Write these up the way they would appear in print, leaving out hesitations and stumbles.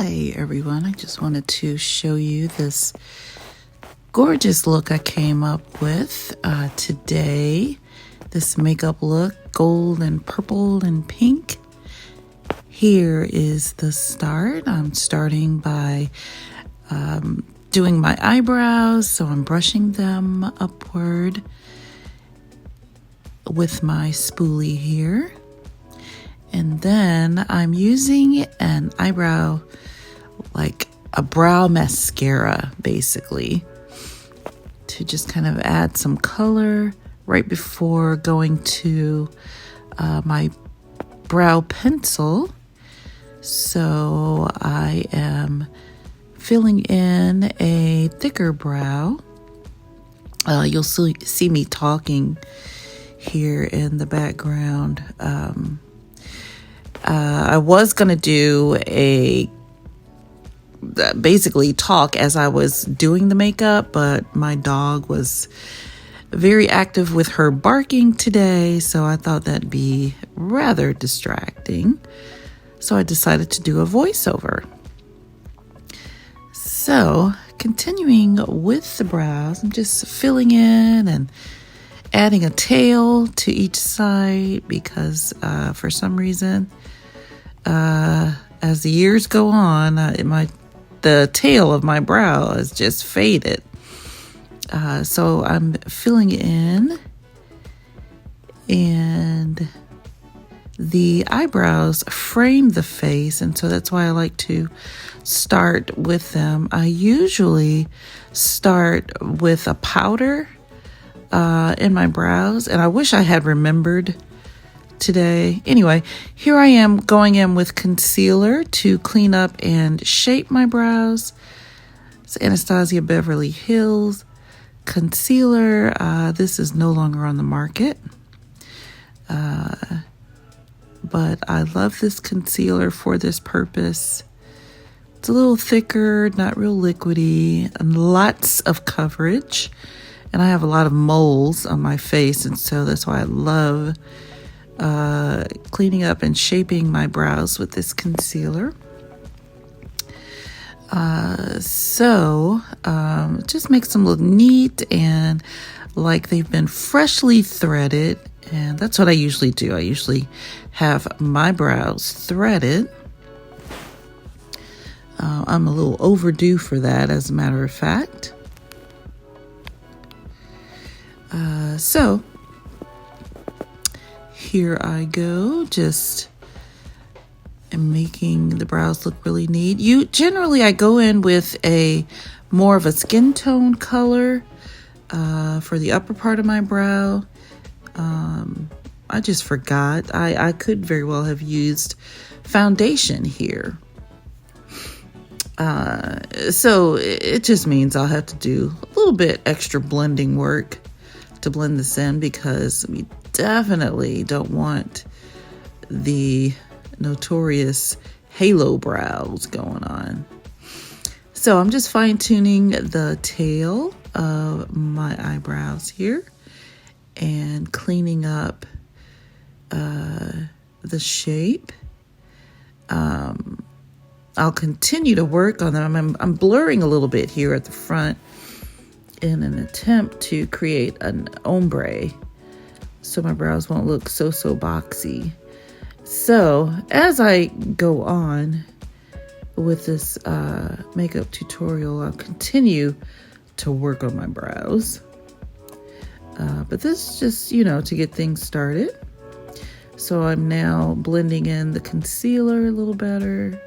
Hi everyone, I just wanted to show you this gorgeous look I came up with today. This makeup look, gold and purple and pink. Here is the start. I'm starting by doing my eyebrows, so I'm brushing them upward with my spoolie here. And then I'm using an eyebrow, like a brow mascara, basically, to just kind of add some color right before going to my brow pencil. So I am filling in a thicker brow. You'll see me talking here in the background. I was going to do basically talk as I was doing the makeup, but my dog was very active with her barking today, so I thought that'd be rather distracting. So I decided to do a voiceover. So, continuing with the brows, I'm just filling in and adding a tail to each side because for some reason, as the years go on, the tail of my brow has just faded. So I'm filling in, and the eyebrows frame the face, and so that's why I like to start with them. I usually start with a powder in my brows, and I wish I had remembered today. Anyway, here I am going in with concealer to clean up and shape my brows. It's Anastasia Beverly Hills concealer. This is no longer on the market. But I love this concealer for this purpose. It's a little thicker, not real liquidy, and lots of coverage. And I have a lot of moles on my face, and so that's why I love cleaning up and shaping my brows with this concealer. It just makes them look neat and like they've been freshly threaded, and that's what I usually do. I usually have my brows threaded. I'm a little overdue for that, as a matter of fact. Here I go, just making the brows look really neat. Generally I go in with a more of a skin tone color for the upper part of my brow. I just forgot. I could very well have used foundation here. So it just means I'll have to do a little bit extra blending work to blend this in, because we definitely don't want the notorious halo brows going on. So I'm just fine-tuning the tail of my eyebrows here and cleaning up the shape. I'll continue to work on them. I'm blurring a little bit here at the front in an attempt to create an ombre so my brows won't look so boxy. So as I go on with this makeup tutorial, I'll continue to work on my brows. But this is just, to get things started. So I'm now blending in the concealer a little better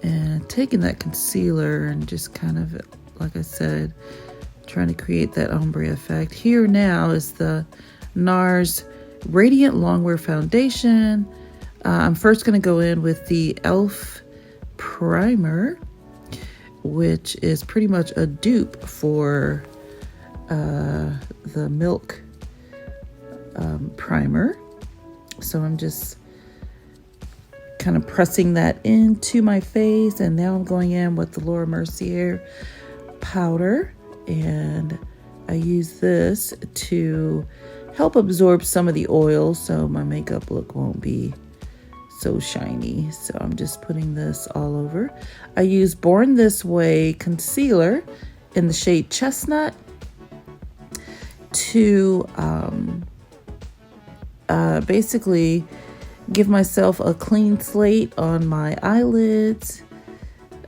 and taking that concealer and just kind of, like I said, trying to create that ombre effect. Here now is the NARS Radiant Longwear Foundation. I'm first going to go in with the e.l.f. primer, which is pretty much a dupe for the Milk primer. So I'm just kind of pressing that into my face, and now I'm going in with the Laura Mercier powder, and I use this to help absorb some of the oil so my makeup look won't be so shiny. So I'm just putting this all over. I use Born This Way concealer in the shade Chestnut to basically give myself a clean slate on my eyelids.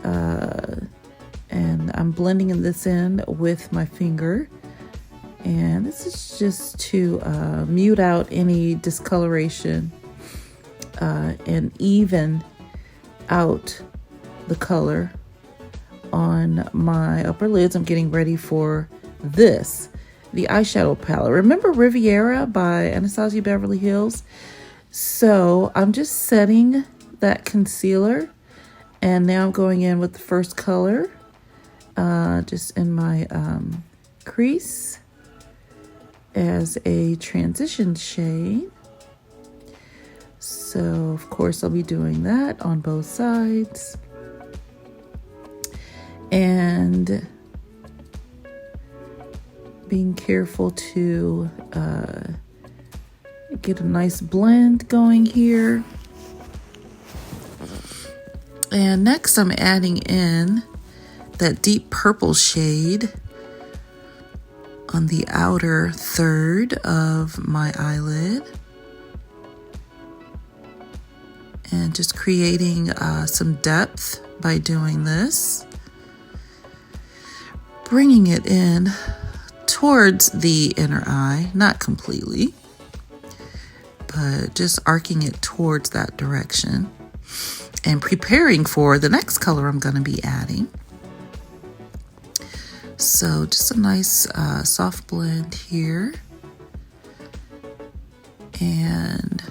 And I'm blending this in with my finger. And this is just to mute out any discoloration and even out the color on my upper lids. I'm getting ready for this, the eyeshadow palette. Remember Riviera by Anastasia Beverly Hills? So I'm just setting that concealer, and now I'm going in with the first color, just in my crease as a transition shade. So of course I'll be doing that on both sides. And being careful to get a nice blend going here. And next I'm adding in that deep purple shade on the outer third of my eyelid. And just creating some depth by doing this. Bringing it in towards the inner eye, not completely, but just arcing it towards that direction. And preparing for the next color I'm going to be adding. So just a nice soft blend here. And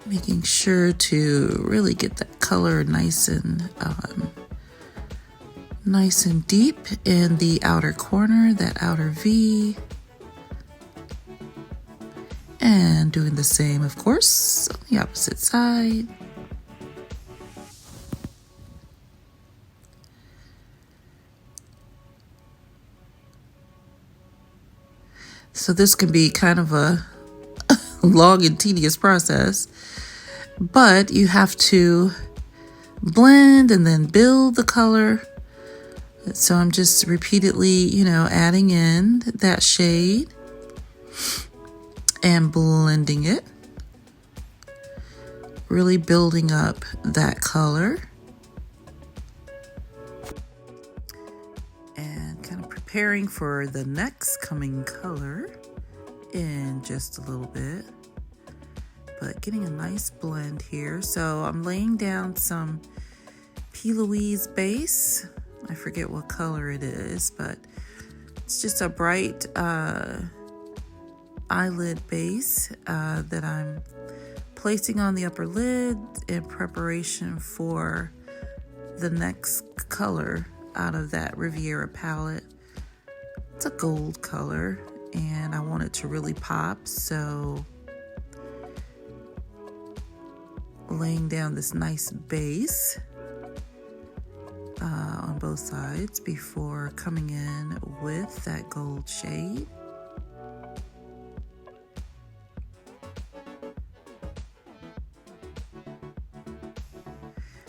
making sure to really get that color nice and deep in the outer corner, that outer V. And doing the same, of course, on the opposite side. So this can be kind of a long and tedious process, but you have to blend and then build the color. So I'm just repeatedly, adding in that shade and blending it, really building up that color, and kind of preparing for the next coming color in just a little bit, but getting a nice blend here. So I'm laying down some P. Louise base. I forget what color it is, but it's just a bright eyelid base that I'm placing on the upper lid in preparation for the next color out of that Riviera palette. It's a gold color and I want it to really pop, so laying down this nice base on both sides before coming in with that gold shade.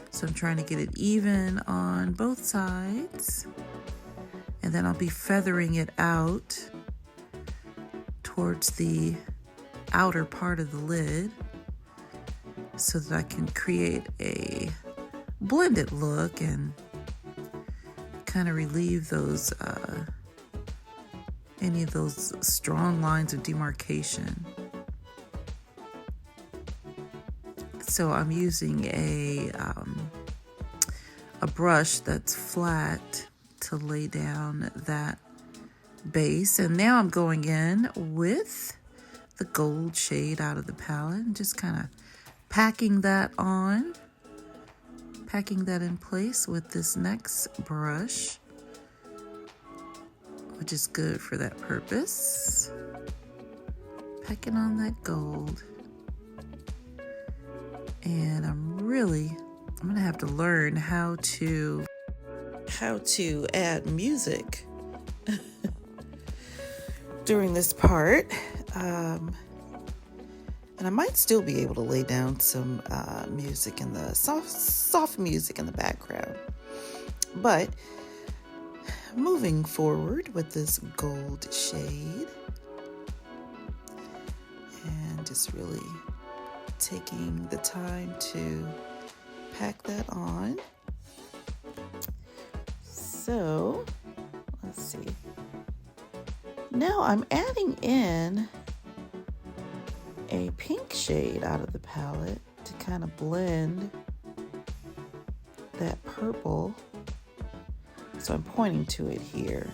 So I'm trying to get it even on both sides, and then I'll be feathering it out towards the outer part of the lid so that I can create a blended look and kind of relieve those any of those strong lines of demarcation. So I'm using a brush that's flat to lay down that base, and now I'm going in with the gold shade out of the palette and just kind of packing that in place with this next brush, which is good for that purpose. Packing on that gold. And I'm gonna have to learn how to add music and during this part. And And I might still be able to lay down some music in the soft music in the background. But moving forward with this gold shade and just really taking the time to pack that on. So let's see. Now I'm adding in a pink shade out of the palette to kind of blend that purple. So I'm pointing to it here.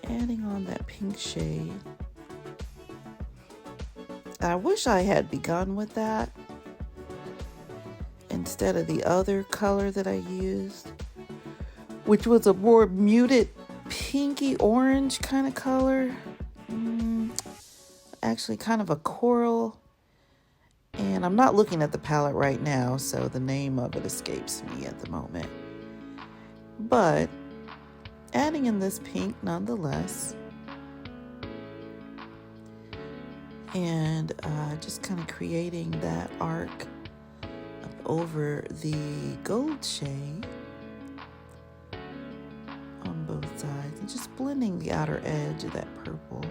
Adding on that pink shade. I wish I had begun with that instead of the other color that I used, which was a more muted pinky orange kind of color. Actually kind of a coral. And I'm not looking at the palette right now, so the name of it escapes me at the moment. But adding in this pink nonetheless. And just kind of creating that arc up over the gold shade on both sides. And just blending the outer edge of that purple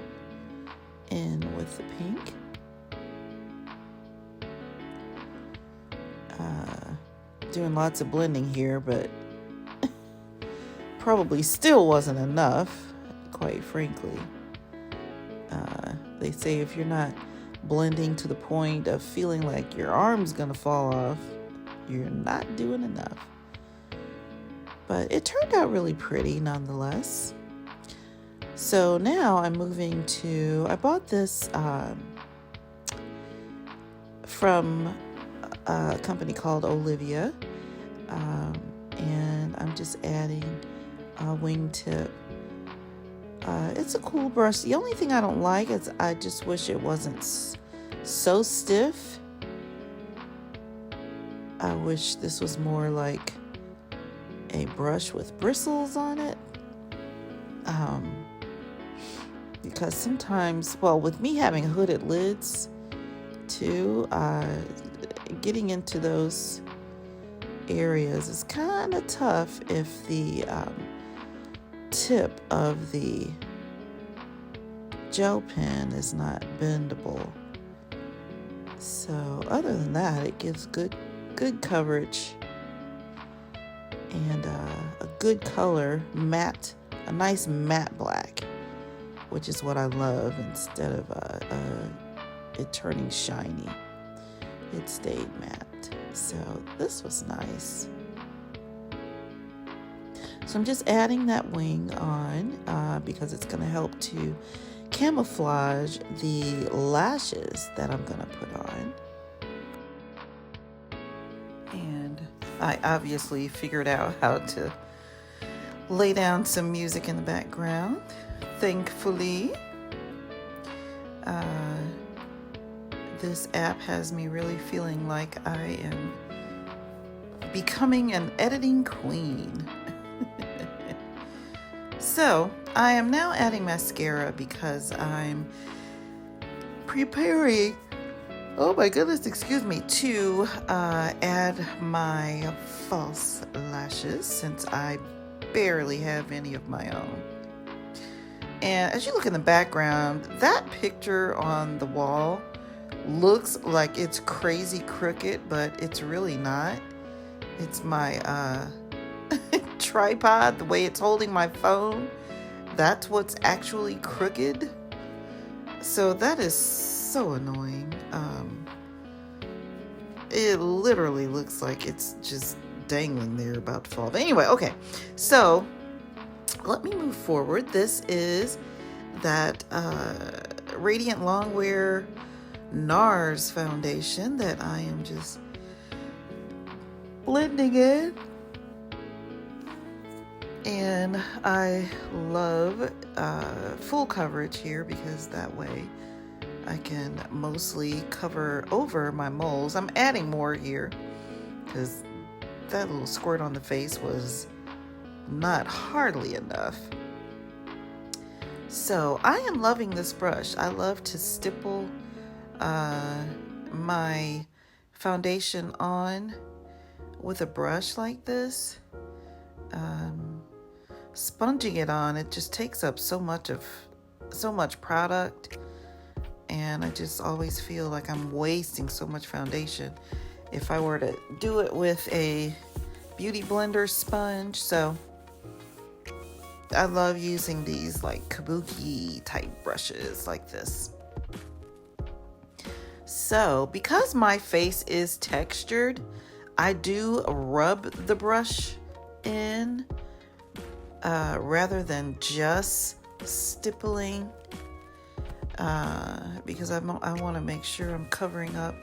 in with the pink. Doing lots of blending here, but probably still wasn't enough, quite frankly. They say if you're not blending to the point of feeling like your arm's gonna fall off, you're not doing enough. But it turned out really pretty nonetheless. So now I'm moving to, I bought this from a company called Olivia, and I'm just adding a wingtip. It's a cool brush. The only thing I don't like is I just wish it wasn't so stiff. I wish this was more like a brush with bristles on it. Because sometimes, well, with me having hooded lids too, getting into those areas is kind of tough if the tip of the gel pen is not bendable. So other than that, it gives good coverage and a good color, matte, a nice matte black, which is what I love. Instead of it turning shiny, it stayed matte. So this was nice. So I'm just adding that wing on because it's going to help to camouflage the lashes that I'm going to put on. And I obviously figured out how to lay down some music in the background, thankfully. This app has me really feeling like I am becoming an editing queen. So I am now adding mascara because I'm preparing, oh my goodness, excuse me, to add my false lashes since I barely have any of my own. And as you look in the background, that picture on the wall looks like it's crazy crooked, but it's really not. It's my tripod, the way it's holding my phone, that's what's actually crooked. So that is so annoying. It literally looks like it's just dangling there about to fall. But anyway, okay, so let me move forward. This is that Radiant Longwear NARS foundation that I am just blending in. And I love full coverage here because that way I can mostly cover over my moles. I'm adding more here because that little squirt on the face was not hardly enough. So I am loving this brush. I love to stipple my foundation on with a brush like this. Sponging it on, it just takes up so much product, and I just always feel like I'm wasting so much foundation if I were to do it with a beauty blender sponge. So I love using these like kabuki type brushes like this. So because my face is textured, I do rub the brush in rather than just stippling, because I want to make sure I'm covering up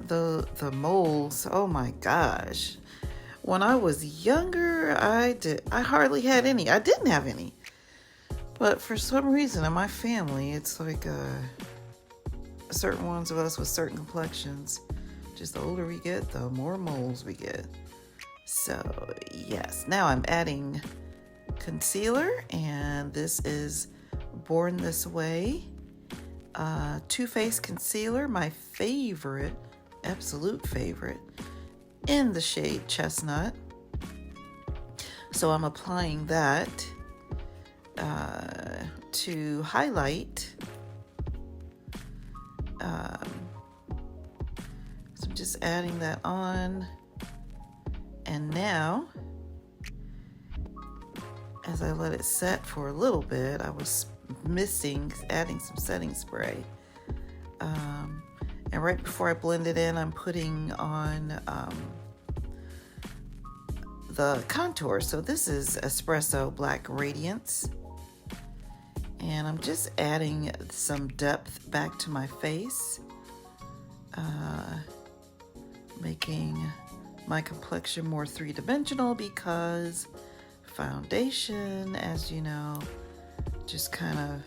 the moles. Oh my gosh. When I was younger, I hardly had any. I didn't have any. But for some reason in my family, it's like certain ones of us with certain complexions, just the older we get, the more moles we get. So yes, now I'm adding concealer, and this is Born This Way Too Faced concealer, my favorite, absolute favorite, in the shade Chestnut. So I'm applying that to highlight. So I'm just adding that on. And now, as I let it set for a little bit, I was adding some setting spray. And right before I blend it in, I'm putting on the contour. So this is Espresso Black Radiance. And I'm just adding some depth back to my face, making my complexion more three-dimensional, because foundation, as you know, just kind of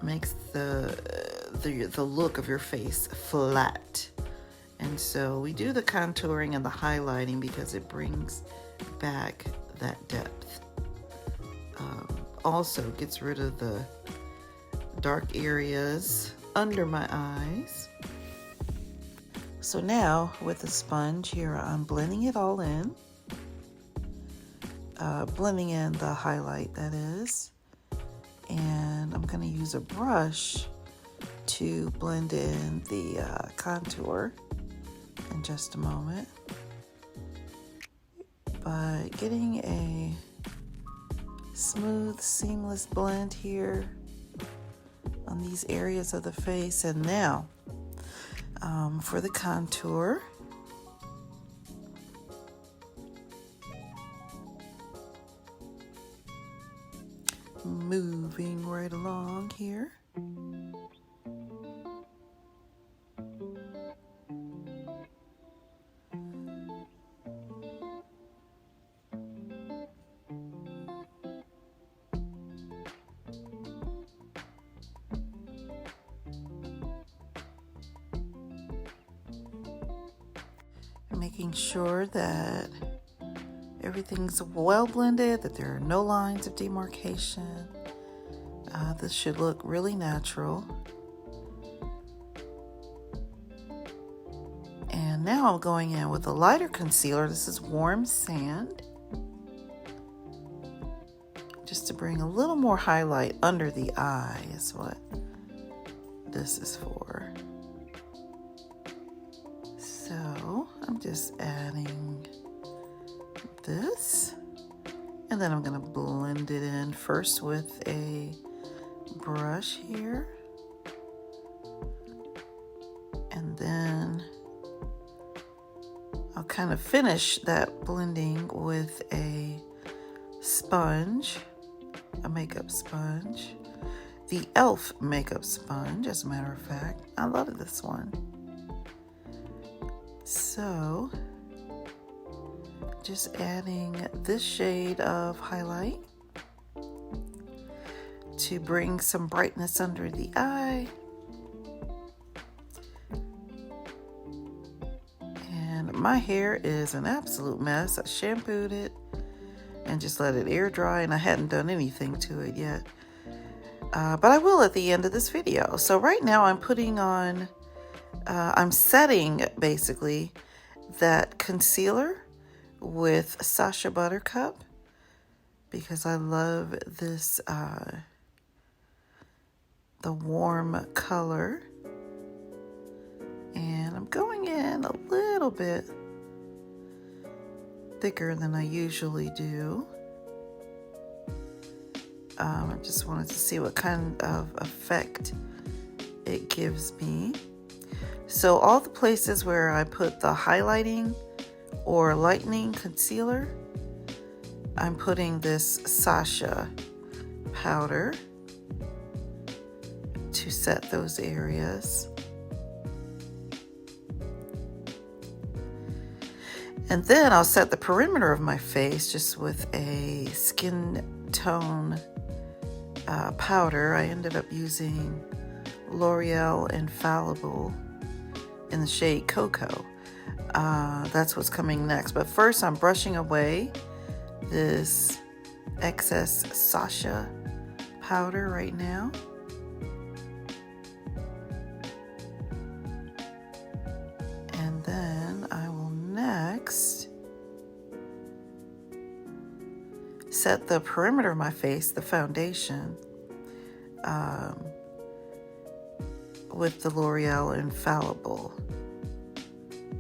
makes the look of your face flat. And so we do the contouring and the highlighting because it brings back that depth. Also gets rid of the dark areas under my eyes. So now with the sponge here, I'm blending it all in. Blending in the highlight, that is. And I'm going to use a brush to blend in the contour in just a moment. By getting a smooth, seamless blend here on these areas of the face. And now for the contour, moving right along here. Making sure that everything's well blended, that there are no lines of demarcation. This should look really natural. And now I'm going in with a lighter concealer. This is Warm Sand, just to bring a little more highlight under the eye is what this is for. So I'm just adding this, and then I'm going to blend it in first with a brush here, and then I'll kind of finish that blending with a sponge, a makeup sponge, the e.l.f. makeup sponge, as a matter of fact. I love this one. So just adding this shade of highlight to bring some brightness under the eye. And my hair is an absolute mess. I shampooed it and just let it air dry, and I hadn't done anything to it yet. but I will at the end of this video. So right now I'm putting on, I'm setting basically that concealer with Sacha Buttercup because I love this, the warm color. And I'm going in a little bit thicker than I usually do. I just wanted to see what kind of effect it gives me. So all the places where I put the highlighting or lightening concealer, I'm putting this Sacha powder to set those areas. And then I'll set the perimeter of my face just with a skin tone powder. I ended up using L'Oreal Infallible in the shade Cocoa. That's what's coming next. But first I'm brushing away this excess Sacha powder right now. And then I will next set the perimeter of my face, the foundation, with the L'Oreal Infallible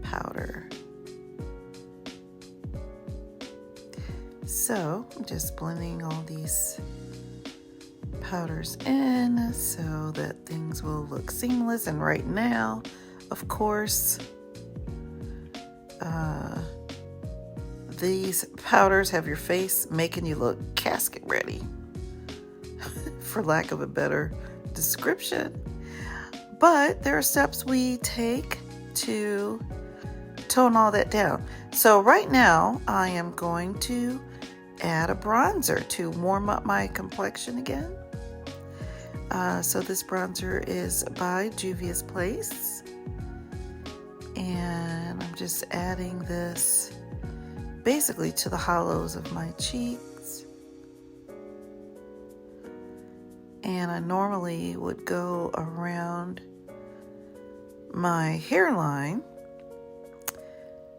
powder. So I'm just blending all these powders in so that things will look seamless. And right now, of course, these powders have your face making you look casket ready, for lack of a better description. But there are steps we take to tone all that down. So right now I am going to add a bronzer to warm up my complexion again. So this bronzer is by Juvia's Place. And I'm just adding this basically to the hollows of my cheeks. And I normally would go around my hairline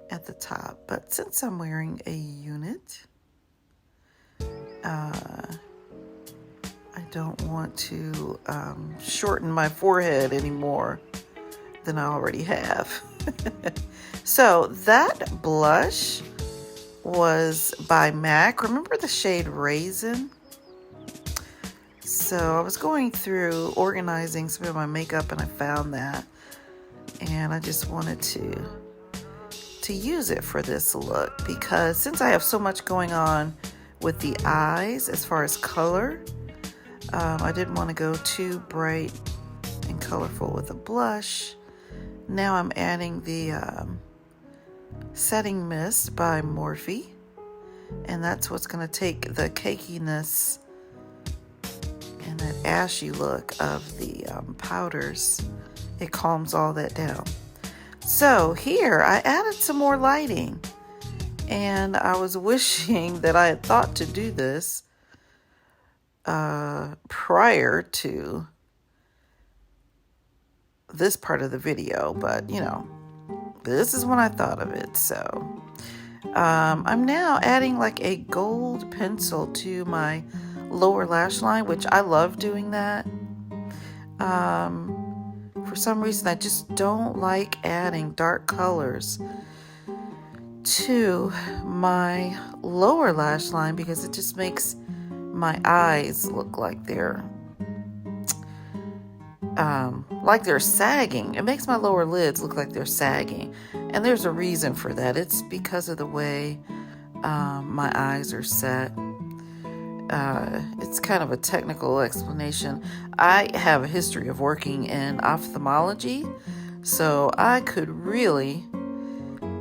at the top, but since I'm wearing a unit, I don't want to shorten my forehead any more than I already have. So that blush was by MAC. Remember the shade Raisin? So I was going through organizing some of my makeup and I found that, and I just wanted to use it for this look because since I have so much going on with the eyes as far as color, I didn't want to go too bright and colorful with a blush. Now I'm adding the setting mist by Morphe, and that's what's going to take the cakiness and that ashy look of the powders. It calms all that down. So here I added some more lighting, and I was wishing that I had thought to do this prior to this part of the video, but you know, this is when I thought of it. So I'm now adding like a gold pencil to my lower lash line, which I love doing that. For some reason I just don't like adding dark colors to my lower lash line because it just makes my eyes look like they're sagging. It makes my lower lids look like they're sagging, and there's a reason for that. It's because of the way my eyes are set. It's kind of a technical explanation. I have a history of working in ophthalmology, so I could really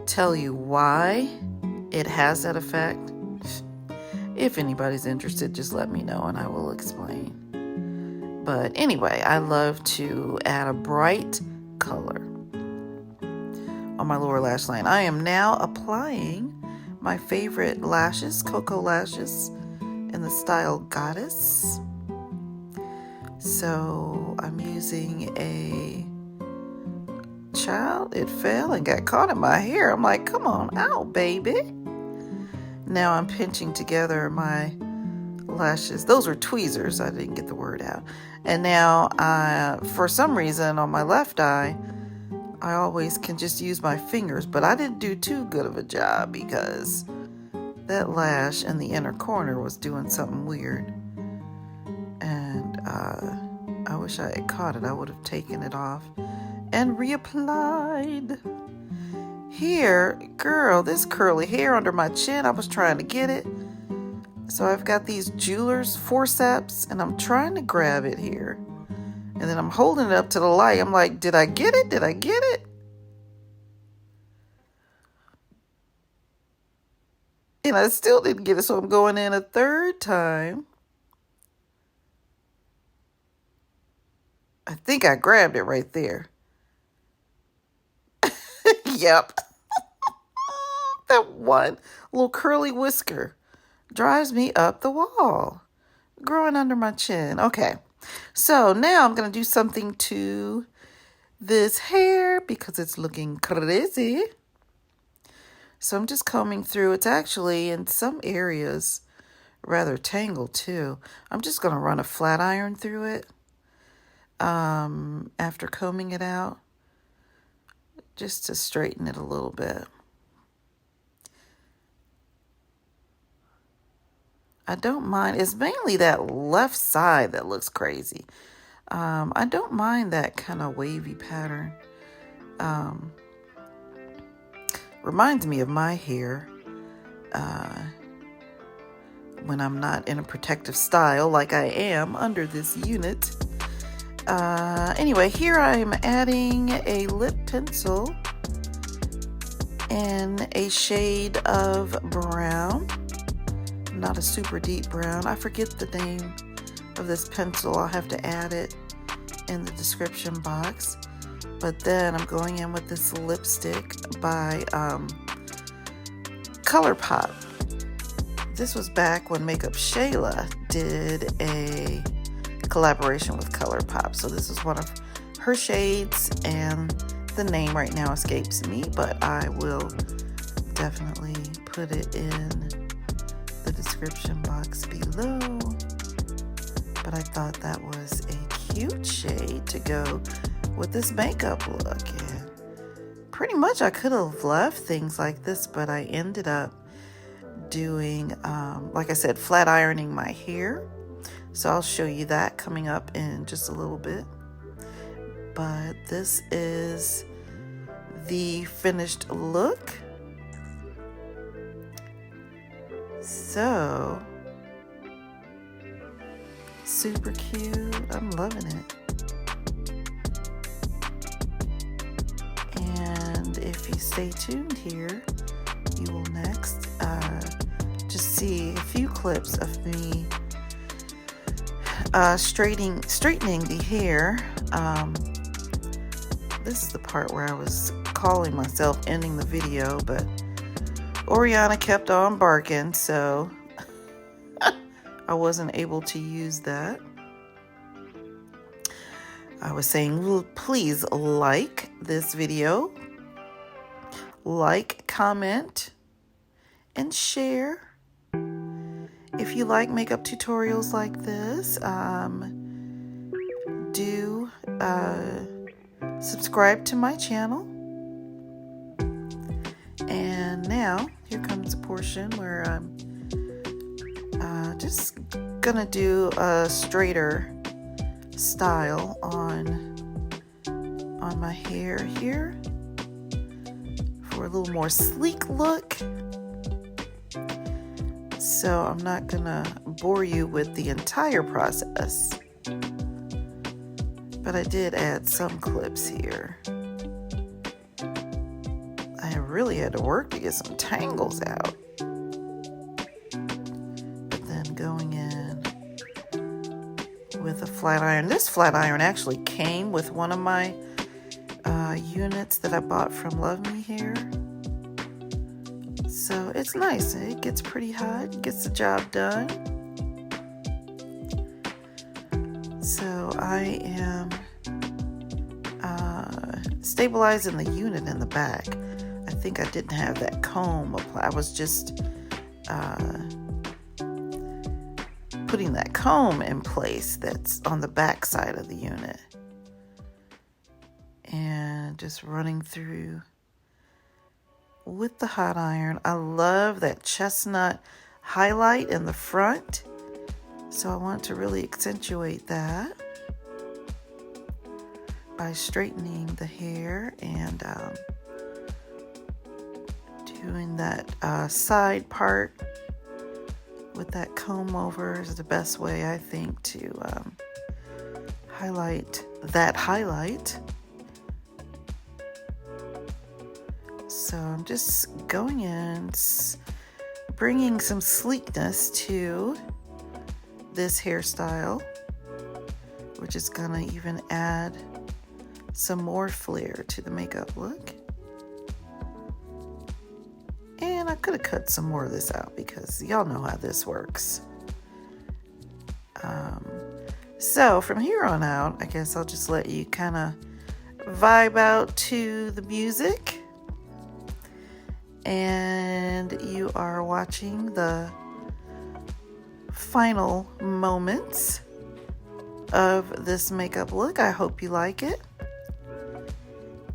tell you why it has that effect. If anybody's interested, just let me know and I will explain. But anyway, I love to add a bright color on my lower lash line. I am now applying my favorite lashes, Cocoa lashes, in the style Goddess. So I'm using a child. It fell and got caught in my hair. I'm like, come on out, baby. Now I'm pinching together my lashes. Those were tweezers. I didn't get the word out. And now, for some reason, on my left eye, I always can just use my fingers, but I didn't do too good of a job because that lash in the inner corner was doing something weird. And I wish I had caught it. I would have taken it off and reapplied. Here, girl, this curly hair under my chin, I was trying to get it. So I've got these jeweler's forceps and I'm trying to grab it here. And then I'm holding it up to the light. I'm like, did I get it? Did I get it? And I still didn't get it, so I'm going in a third time. I think I grabbed it right there. Yep. That one little curly whisker drives me up the wall, growing under my chin. Okay, so now I'm going to do something to this hair because it's looking crazy. So I'm just combing through. It's actually in some areas rather tangled too. I'm just going to run a flat iron through it after combing it out, just to straighten it a little bit. I don't mind. It's mainly that left side that looks crazy. I don't mind that kind of wavy pattern. Reminds me of my hair when I'm not in a protective style like I am under this unit. Anyway, here I'm adding a lip pencil in a shade of brown. Not a super deep brown. I forget the name of this pencil. I'll have to add it in the description box. But then I'm going in with this lipstick by ColourPop. This was back when Makeup Shayla did a collaboration with ColourPop. So this is one of her shades, and the name right now escapes me, but I will definitely put it in the description box below. But I thought that was a cute shade to go with this makeup look. And pretty much I could have left things like this, but I ended up doing, like I said, flat ironing my hair. So I'll show you that coming up in just a little bit. But this is the finished look. So super cute. I'm loving it. And if you stay tuned here, you will next just see a few clips of me straightening the hair. This is the part where I was calling myself ending the video, but Oriana kept on barking, so I wasn't able to use that. I was saying, well, please like this video, like, comment, and share. If you like makeup tutorials like this, do subscribe to my channel. And now, here comes a portion where I'm just gonna do a straighter style on my hair here for a little more sleek look. So I'm not gonna bore you with the entire process, but I did add some clips here. I really had to work to get some tangles out. But then going in with a flat iron. This flat iron actually came with one of my units that I bought from Love Me Hair. So it's nice. It gets pretty hot, gets the job done. So I am stabilizing the unit in the back. I think I didn't have that comb applied. I was just putting that comb in place that's on the back side of the unit. And just running through with the hot iron. I love that chestnut highlight in the front. So I want to really accentuate that by straightening the hair and doing that side part with that comb over is the best way, I think, to highlight that highlight. So I'm just going in, bringing some sleekness to this hairstyle, which is gonna even add some more flair to the makeup look. And I could have cut some more of this out because y'all know how this works. So from here on out, I guess I'll just let you kind of vibe out to the music. And you are watching the final moments of this makeup look. I hope you like it.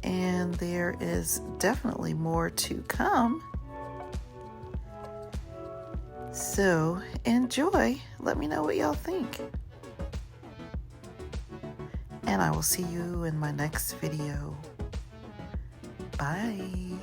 And there is definitely more to come. So enjoy. Let me know what y'all think. And I will see you in my next video. Bye.